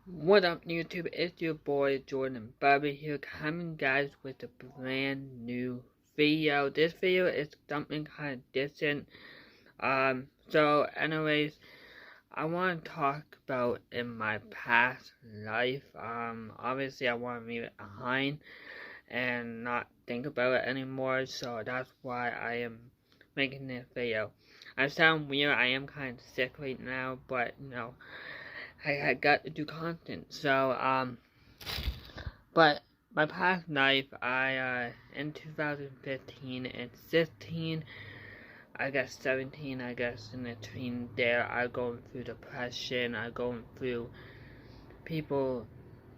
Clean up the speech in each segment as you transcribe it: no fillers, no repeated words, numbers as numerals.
What up, YouTube? It's your boy Jordan Bobby here, coming guys with a brand new video. This video is something kind of different. Anyways, I want to talk about in my past life. Obviously, I want to leave it behind and not think about it anymore. So that's why I am making this video. I sound weird. I am kind of sick right now, but I got to do content. But my past life, in 2015 and 16, I guess 17, I guess in between there, I going through depression, I going through people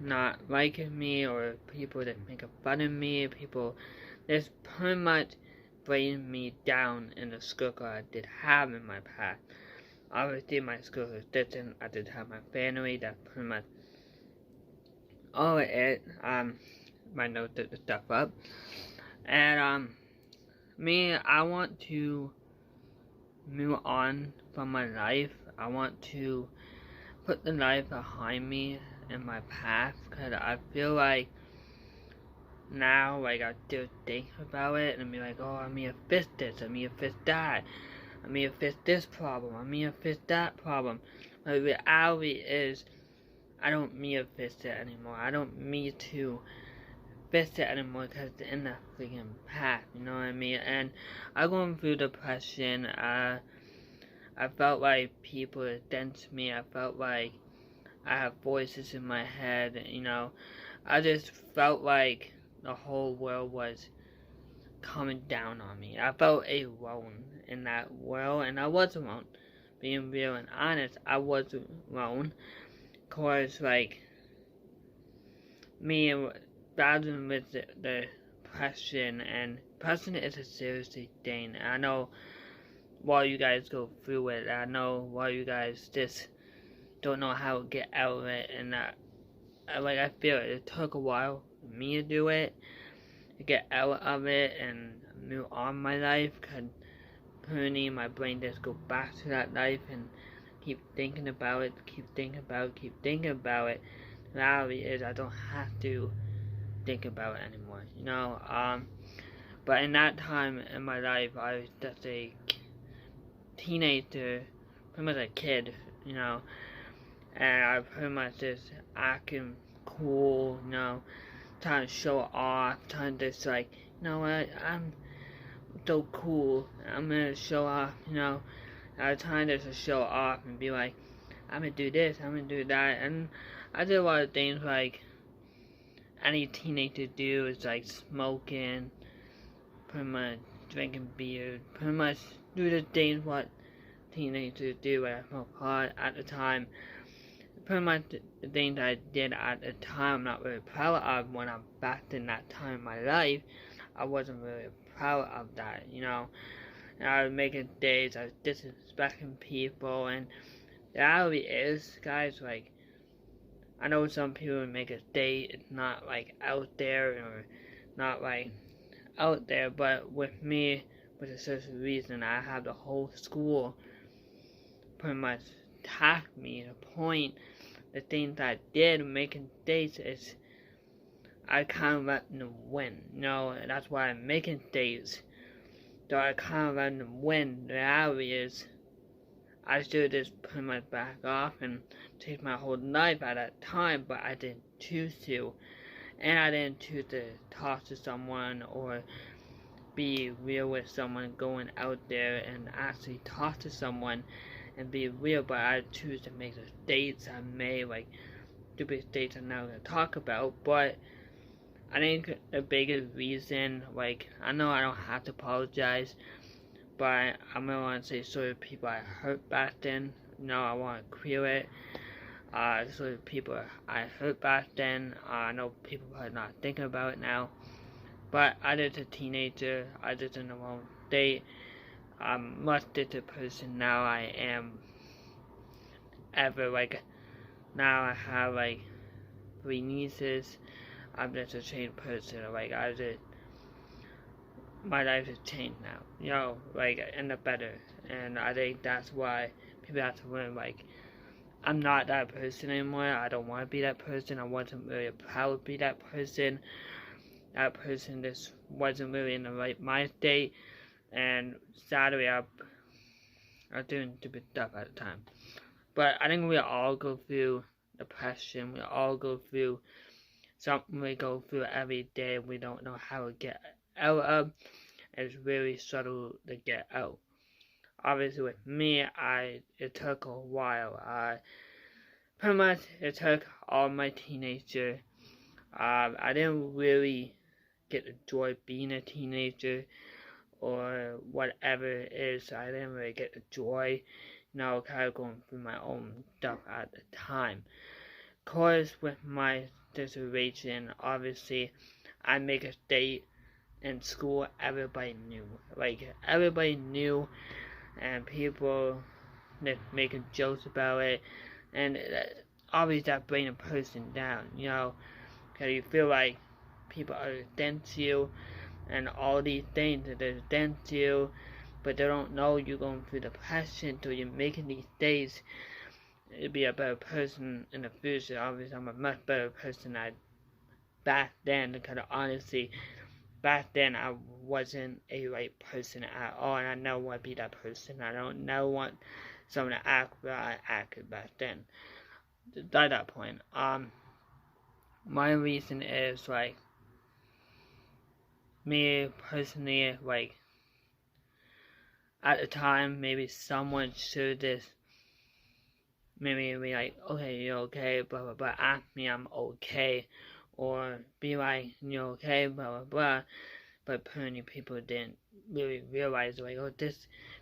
not liking me, or people that make fun of me, people that's pretty much bringing me down in the struggle I did have in my past. Obviously, my school was distant. I did have my family. That's pretty much all it. My notes did the stuff up, and I want to move on from my life. I want to put the life behind me in my past, because I feel like now, like, I still think about it and be like, oh, I may have fixed this, I may have fixed that, I may have fixed this problem, I may have fixed that problem. But the reality is, I don't need to fix it anymore. I don't need to fix it anymore because it's in the freaking past, you know what I mean? And I'm going through depression. I felt like people against me. I felt like I have voices in my head, I just felt like the whole world was coming down on me. I felt alone in that world, and I was alone. Being real and honest, I was alone. Cause like me battling with the depression, and depression is a serious thing. I know while you guys go through it, I know while you guys just don't know how to get out of it, and I feel it took a while for me to do it, to get out of it and move on my life, cause apparently my brain just go back to that life and keep thinking about it, keep thinking about it, keep thinking about it. The reality is I don't have to think about it anymore, But in that time in my life, I was just a teenager, pretty much a kid, and I pretty much just acting cool, trying to show off, trying to just like, you know what, I'm so cool, I'm gonna show off, I was trying to show off and be like, I'm gonna do this, I'm gonna do that, and I did a lot of things like any teenager do, is like smoking, pretty much drinking beer, pretty much do the things what teenagers do. I smoked pot at the time. Pretty much the things I did at the time, I'm not really proud of. When I'm back in that time in my life, I wasn't really proud of that, And I was making days, I was disrespecting people, and the reality is, guys, like, I know some people make a date, it's not like out there, or not like out there, but with me, with a certain reason, I have the whole school pretty much attack me. The point, the things I did making dates is I kind of let them win. That's why I'm making dates. So I kind of let them win. The reality is, I should just pretty much back off and take my whole life at that time, but I didn't choose to. And I didn't choose to talk to someone or be real with someone, going out there and actually talk to someone and be real, but I choose to make the dates I made, like stupid dates I'm not gonna talk about. But I think the biggest reason, like, I know I don't have to apologize, but I'm gonna want to say sorry to people I hurt back then. I want to clear it. Sorry to people I hurt back then. I know people are not thinking about it now, but I was a teenager. I was in the wrong state. I'm much different person now I am ever. Like, now I have like 3 nieces. I'm just a changed person. Like, my life has changed now. Like, in the better. And I think that's why people have to learn, like, I'm not that person anymore. I don't want to be that person. I wasn't really proud to be that person. That person just wasn't really in the right mind state. And sadly, I was doing stupid stuff at the time. But I think we all go through depression. We all go through something we go through every day. We don't know how to get out of. It's really struggle to get out. Obviously, with me, it took a while. Pretty much, it took all my teenager. I didn't really get the joy being a teenager or whatever it is. I didn't really get the joy, kind of going through my own stuff at the time. Of course, with my situation, obviously, I make a state in school. Everybody knew, and people just making jokes about it, and obviously that bring a person down, because you feel like people are against you, and all these things that are against you, but they don't know you're going through depression, so you're making these days to be a better person in the future. Obviously, I'm a much better person than back then, because honestly, back then I wasn't a right person at all, and I never want to be that person. I don't never want someone to act where I acted back then. At that point, my reason is me personally, at the time, maybe someone should just maybe be like, okay, you're okay, blah blah blah, ask me I'm okay, or be like, you're okay, blah blah blah. But apparently people didn't really realize,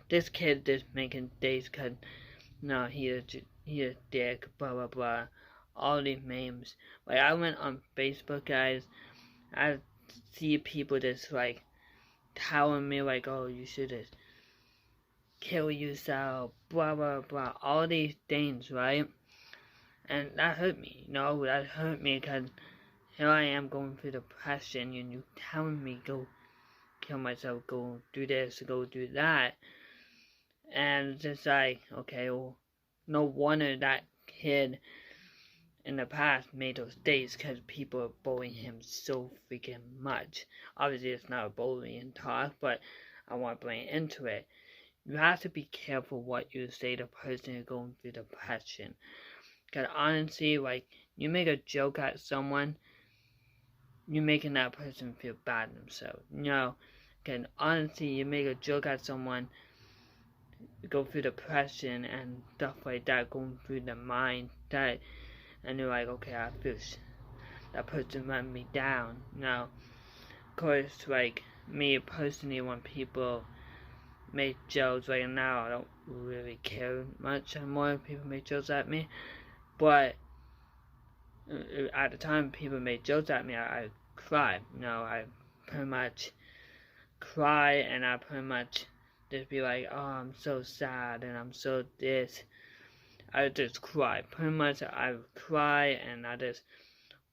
this kid just making days because, no, he is a dick, blah blah blah. All these memes. I went on Facebook, guys. I see people just telling me oh, you should just kill yourself, blah blah blah. All these things, right? And that hurt me, that hurt me because here I am going through depression, and you telling me go kill myself, go do this, go do that. And it's just okay, well, no wonder that kid in the past made those days, because people are bullying him so freaking much. Obviously, it's not a bullying talk, but I want to bring into it. You have to be careful what you say to a person who's going through depression. Because honestly, you make a joke at someone, you're making that person feel bad themselves. Because honestly, you make a joke at someone, go through depression and stuff like that, going through the mind, and you're okay, I feel that person let me down. Of course, me personally, when people make jokes right now, I don't really care much anymore if people make jokes at me. But at the time people made jokes at me, I cried. I pretty much cry, and I pretty much just be like, oh, I'm so sad, and I'm so this. I just cry. Pretty much I cry, and I just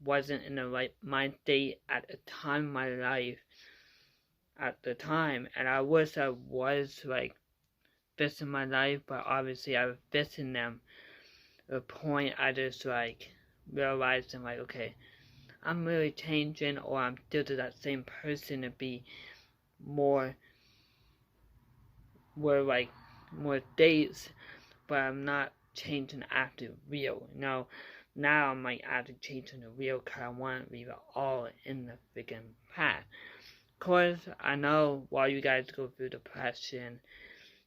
wasn't in the right mind state at the time of my life. At the time, and I wish I was fixing my life, but obviously I was fixing them. The point I just realized I'm okay, I'm really changing, or I'm still that same person to be more dates, but I'm not changing after real. Now I'm after changing the real, because I want to leave it all in the freaking past. Of course, I know while you guys go through depression,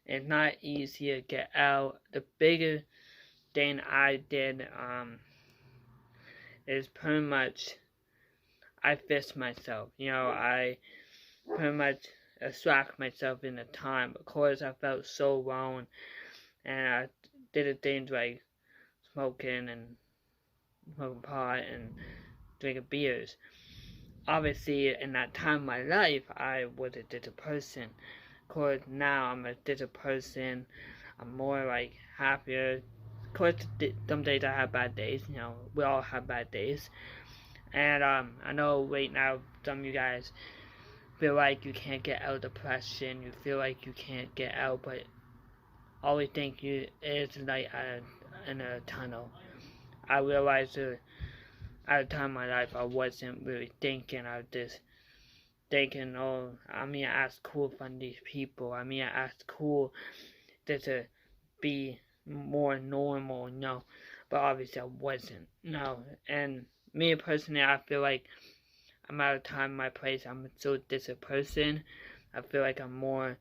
it's not easy to get out. The bigger thing I did is pretty much I fixed myself. I pretty much distract myself in the time. Of course, I felt so wrong, and I did the things like smoking pot and drinking beers. Obviously, in that time of my life, I was a different person. Of course, now I'm a different person. I'm more happier. Of course, some days I have bad days. We all have bad days. And I know right now some of you guys feel like you can't get out of depression. You feel like you can't get out, but all we think you is in a tunnel. I realized that at a time in my life I wasn't really thinking. I was just thinking, oh, I mean, I asked cool from these people. I mean, I asked cool just to be more normal, but obviously I wasn't, and me personally, I feel like I'm out of time in my place. I'm so different person. I feel like I'm more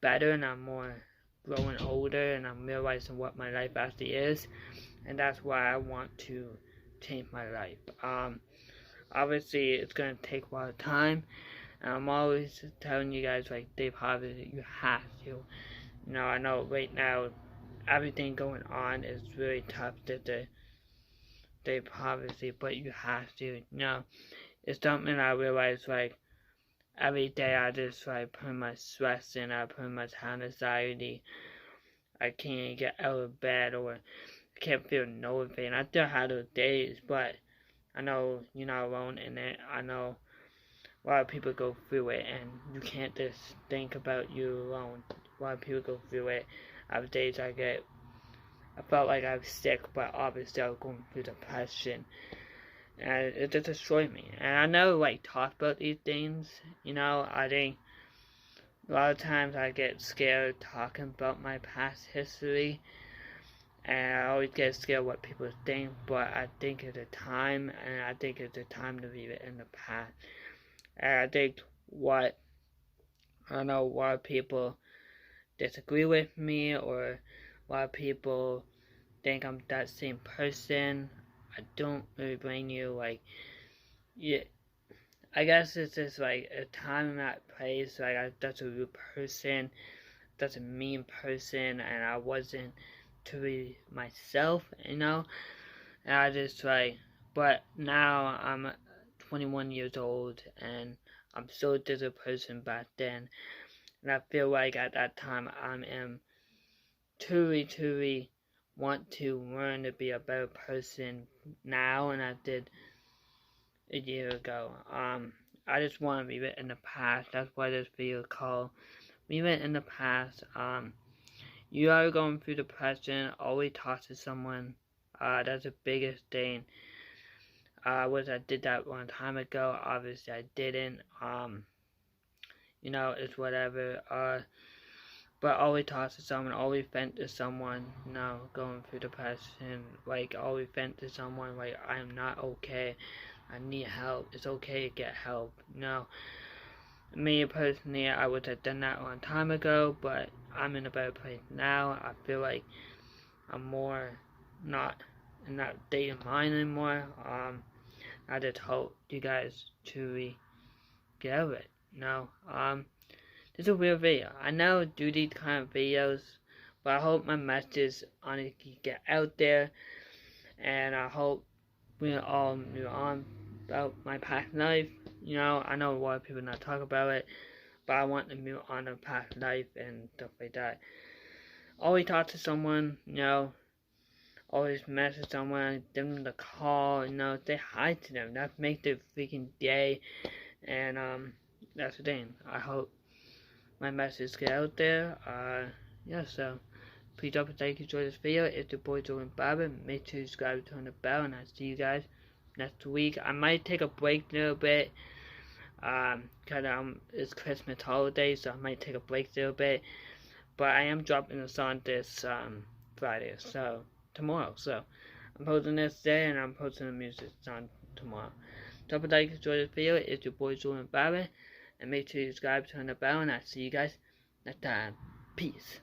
better and I'm more growing older and I'm realizing what my life actually is, and that's why I want to change my life. Obviously it's gonna take a lot of time, and I'm always telling you guys, like Dave Harvey, you have to. I know right now everything going on is really tough to Dave Harvey, but you have to. It's something I realize, like every day I just like put my stress in, I put my anxiety. I can't get out of bed or I can't feel no pain. I still have those days, but I know you're not alone in it. I know a lot of people go through it, and you can't just think about you alone. A lot of people go through it. I have days I felt like I was sick, but obviously I was going through depression. And it just destroyed me. And I never like talk about these things. I think a lot of times I get scared talking about my past history. And I always get scared what people think, but I think it's a time, and I think it's a time to leave it in the past. And I think I know a lot of people disagree with me, or a lot of people think I'm that same person. I don't really blame you. Like, yeah, I guess it's just like a time and that place. Like, that's a rude person, that's a mean person, and I wasn't truly myself, And I just like, but now I'm 21 years old, and I'm so just a person back then. And I feel like at that time I am truly want to learn to be a better person now than I did a year ago. I just want to leave it in the past. That's why this video is called Leave It in the Past. You are going through depression, always talk to someone. That's the biggest thing. I did that one time ago. Obviously I didn't. It's whatever. But always talk to someone, always vent to someone, going through depression, like always vent to someone, like I am not okay, I need help, it's okay to get help, Me personally, I would have done that a long time ago, but I'm in a better place now. I feel like I'm more not in that state of mind anymore. I just hope you guys truly get over it, This is a weird video. I never do these kind of videos, but I hope my message honestly get out there, and I hope we all move on about my past life. I know a lot of people not talk about it, but I want to move on to past life and stuff like that. Always talk to someone, always message someone, give them the call, say hi to them. That makes their freaking day, and that's the thing. I hope my message get out there. So please don't forget to enjoy this video. It's your boy Jordan Barber. Make sure you subscribe, turn the bell, and I'll see you guys next week. I might take a break a little bit, cause it's Christmas holiday, so I might take a break a little bit. But I am dropping a song this Friday, so tomorrow. So I'm posting this day, and I'm posting the music song tomorrow. Don't forget to enjoy this video. It's your boy Jordan Barber. And make sure you subscribe, turn the bell, and I'll see you guys next time. Peace.